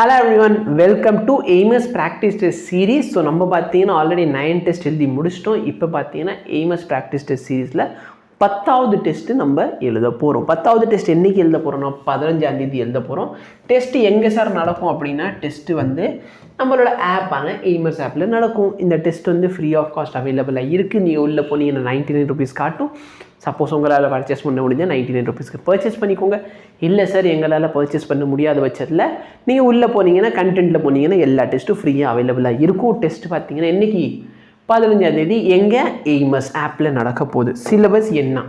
Hello everyone, welcome to AIMERS practice test series. So நம்ம பார்த்தீங்கன்னா already 9 test எழுதி முடிச்சிட்டோம். இப்போ பார்த்தீங்கன்னா AIMERS practice test seriesல 10வது டெஸ்ட் நம்ம எழுத போறோம். 10வது டெஸ்ட் என்னைக்கு எழுத போறோம்னா 15ஆம் தேதி எழுத போறோம். டெஸ்ட் எங்க சார் நடக்கும் அப்படினா டெஸ்ட் வந்து நம்மளோட ஆப்பான AIMERS ஆப்ல நடக்கும். இந்த டெஸ்ட் வந்து ஃப்ரீ ஆஃப் காஸ்ட் அவைலபிளா இருக்கு. நீங்க உள்ள போனீங்கன்னா 99 ரூபீஸ் காட்டும். சப்போஸ் உங்களால் பர்ச்சேஸ் பண்ண முடிஞ்சால் 99 ரூபீஸ்க்கு பர்ச்சேஸ் பண்ணிக்கோங்க. இல்லை சார் எங்களால் பர்ச்சேஸ் பண்ண முடியாத பட்சத்தில் நீங்கள் உள்ளே போனீங்கன்னா கண்டென்ட்டில் போனீங்கன்னா எல்லா டெஸ்ட்டும் ஃப்ரீயாக அவைலபிளாக இருக்கும். டெஸ்ட் பார்த்தீங்கன்னா இன்றைக்கி 15ஆம் தேதி எங்கே AIMERS ஆப்பில் நடக்க போகுது. சிலபஸ் என்ன?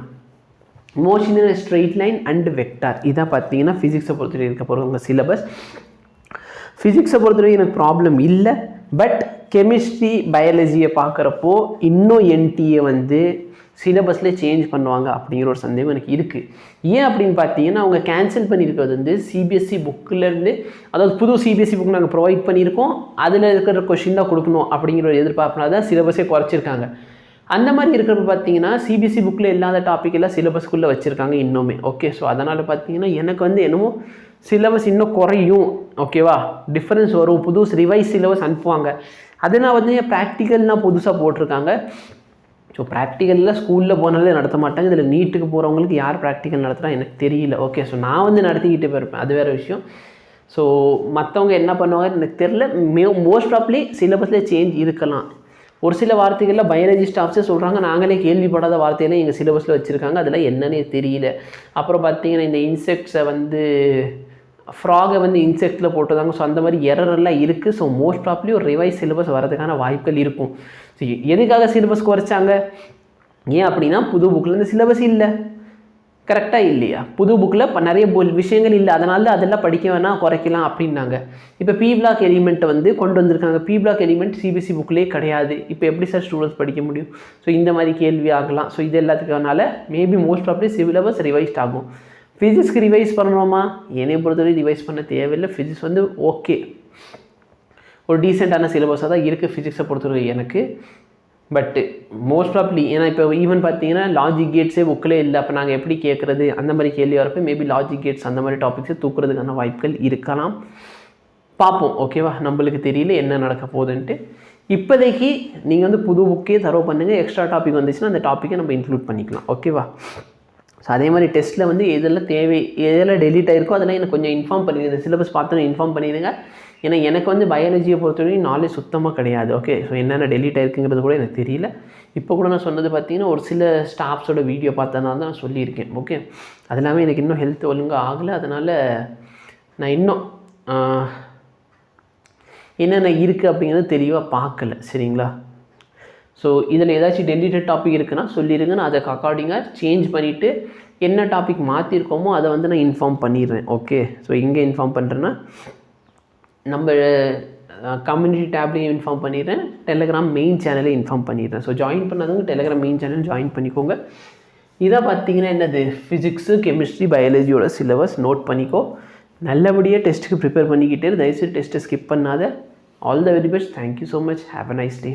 Motion in straight line and vector. இதான் பார்த்தீங்கன்னா ஃபிசிக்ஸை பொறுத்தவரை இருக்க போகிற உங்கள் சிலபஸ். ஃபிசிக்ஸை பொறுத்தவரை எனக்கு ப்ராப்ளம் இல்லை. பட் கெமிஸ்ட்ரி பயாலஜியை பார்க்குறப்போ இன்னும் NTA வந்து சிலபஸில் சேஞ்ச் பண்ணுவாங்க அப்படிங்கிற ஒரு சந்தேகம் எனக்கு இருக்குது. ஏன் அப்படின்னு பார்த்தீங்கன்னா அவங்க கேன்சல் பண்ணியிருக்கிறது வந்து CBSE புக்கிலேருந்து, அதாவது புது CBSE புக் நாங்கள் ப்ரொவைட் பண்ணியிருக்கோம், அதில் இருக்கிற கொஷின் தான் கொடுக்கணும் அப்படிங்கிற ஒரு எதிர்பார்ப்புனா தான் சிலபஸே குறைச்சிருக்காங்க. அந்த மாதிரி இருக்கிறப்ப பார்த்தீங்கன்னா CBSE புக்கில் இல்லாத டாபிக் எல்லாம் சிலபஸ்க்குள்ளே வச்சுருக்காங்க இன்னுமே. ஓகே, ஸோ அதனால் பார்த்தீங்கன்னா எனக்கு வந்து என்னமோ சிலபஸ் இன்னும் குறையும். ஓகேவா, டிஃப்ரென்ஸ் வரும், புது ரிவைஸ் சிலபஸ் அனுப்புவாங்க. அதனால் வந்து ப்ராக்டிக்கல்லாம் புதுசாக போட்டிருக்காங்க. ஸோ ப்ராக்டிக்கலில் ஸ்கூலில் போனாலே நடத்த மாட்டாங்க. இதில் நீட்டுக்கு போகிறவங்களுக்கு யார் ப்ராக்டிக்கல் நடத்துகிறா எனக்கு தெரியல. ஓகே, ஸோ நான் வந்து நடத்திக்கிட்டு போயிருப்பேன், அது வேறு விஷயம். ஸோ மற்றவங்க என்ன பண்ணுவாங்க எனக்கு தெரில. மோஸ்ட் ப்ராப்ளி சிலபஸில் சேஞ்ச் இருக்கலாம். ஒரு சில வார்த்தைகளில் பயாலஜி ஸ்டாஃப்ஸே சொல்கிறாங்க நாங்களே கேள்விப்படாத வார்த்தையெல்லாம் எங்கள் சிலபஸில் வச்சுருக்காங்க, அதெல்லாம் என்னன்னே தெரியல. அப்புறம் பார்த்தீங்கன்னா இந்த இன்செக்ட்ஸை வந்து ஃப்ராகை வந்து இன்செக்டில் போட்டுருந்தாங்க. ஸோ அந்த மாதிரி எரரெல்லாம் இருக்குது. ஸோ மோஸ்ட் ப்ராப்ளி ஒரு ரிவைஸ் சிலபஸ் வரதுக்கான வாய்ப்புகள் இருக்கும். ஸோ எதுக்காக சிலபஸ் குறைச்சாங்க? ஏன் அப்படின்னா புது புக்கில் இந்த சிலபஸ் இல்லை, கரெக்டாக இல்லையா? புது புக்கில் இப்போ நிறைய விஷயங்கள் இல்லை, அதனால தான் அதெல்லாம் படிக்க வேணாம் குறைக்கலாம் அப்படின்னாங்க. இப்போ P பிளாக் எலிமெண்ட்டை வந்து கொண்டு வந்திருக்காங்க. P பிளாக் எலிமெண்ட் CBSE புக்கிலே கிடையாது. இப்போ எப்படி சார் ஸ்டூடெண்ட்ஸ் படிக்க முடியும்? ஸோ இந்த மாதிரி கேள்வி ஆகலாம். ஸோ இது எல்லாத்துக்குனால maybe most probably syllabus revised ஆகும். ஃபிசிக்ஸ்க்கு ரிவைஸ் பண்ணணுமா? என்னை பொறுத்தவரை ரிவைஸ் பண்ண தேவையில்லை. ஃபிசிக்ஸ் வந்து ஓகே, ஒரு டீசெண்டான சிலபஸாக தான் இருக்குது ஃபிசிக்ஸை பொறுத்தவரை எனக்கு. பட்டு மோஸ்ட் ப்ராப்ளி ஏன்னா இப்போ ஈவன் பார்த்தீங்கன்னா லாஜிக் கேட்ஸே புக்கிலே இல்லை. அப்போ நாங்கள் எப்படி கேட்குறது? அந்த மாதிரி கேள்வி வரப்போ மேபி லாஜிக் கேட்ஸ் அந்த மாதிரி டாபிக்ஸை தூக்குறதுக்கான வாய்ப்புகள் இருக்கலாம். பார்ப்போம். ஓகேவா, நம்மளுக்கு தெரியல என்ன நடக்க போகுதுன்ட்டு. இப்போதைக்கு நீங்கள் வந்து புது புக்கே தரவு பண்ணுங்கள். எக்ஸ்ட்ரா டாபிக் வந்துச்சுன்னா அந்த டாப்பிக்கை நம்ம இன்க்ளூட் பண்ணிக்கலாம். ஓகேவா, ஸோ அதே மாதிரி டெஸ்ட்டில் வந்து எதெல்லாம் தேவை, எதெல்லாம் டெலிட் ஆகிருக்கோ அதெல்லாம் எனக்கு கொஞ்சம் இன்ஃபார்ம் பண்ணிடுங்க. இந்த சிலபஸ் பார்த்தோன்னு இன்ஃபார்ம் பண்ணிடுங்க. ஏன்னா எனக்கு வந்து பயாலஜியை பொறுத்தவரைக்கும் நாலேஜ் சுத்தமாக கிடையாது. ஓகே, ஸோ என்னென்ன டெலிட் ஆகிருக்குங்கிறது கூட எனக்கு தெரியல. இப்போ கூட நான் சொன்னது பார்த்தீங்கன்னா ஒரு சில ஸ்டாஃப்ஸோட வீடியோ பார்த்தனால தான் நான் சொல்லியிருக்கேன். ஓகே, அது இல்லாமல் எனக்கு இன்னும் ஹெல்த் ஒழுங்காக ஆகலை. அதனால் நான் இன்னும் என்னென்ன இருக்குது அப்படிங்கிறது தெளிவாக பார்க்கல. சரிங்களா? ஸோ இதில் ஏதாச்சும் டெலிட்டட் டாபிக் இருக்குன்னா சொல்லிடுங்க. நான் அதுக்கு அக்கார்டிங்காக சேஞ்ச் பண்ணிவிட்டு என்ன டாபிக் மாற்றிருக்கோமோ அதை வந்து நான் இன்ஃபார்ம் பண்ணிடுறேன். ஓகே, ஸோ இங்கே இன்ஃபார்ம் பண்ணுறேன்னா நம்ம கம்யூனிட்டி டேப்லேயும் இன்ஃபார்ம் பண்ணிடுறேன், டெலிகிராம் மெயின் சேனலே இன்ஃபார்ம் பண்ணிடுறேன். ஸோ ஜாயின் பண்ணாதவங்க டெலிகிராம் மெயின் சேனல் ஜாயின் பண்ணிக்கோங்க. இதாக பார்த்தீங்கன்னா என்னது, ஃபிசிக்ஸு கெமிஸ்ட்ரி பயாலஜியோட சிலபஸ் நோட் பண்ணிக்கோ. நல்லபடியாக டெஸ்ட்டுக்கு ப்ரிப்பேர் பண்ணிக்கிட்டே தயவுசெய்து டெஸ்ட்டை ஸ்கிப் பண்ணாத. All the very best. Thank you so much. Have a nice day.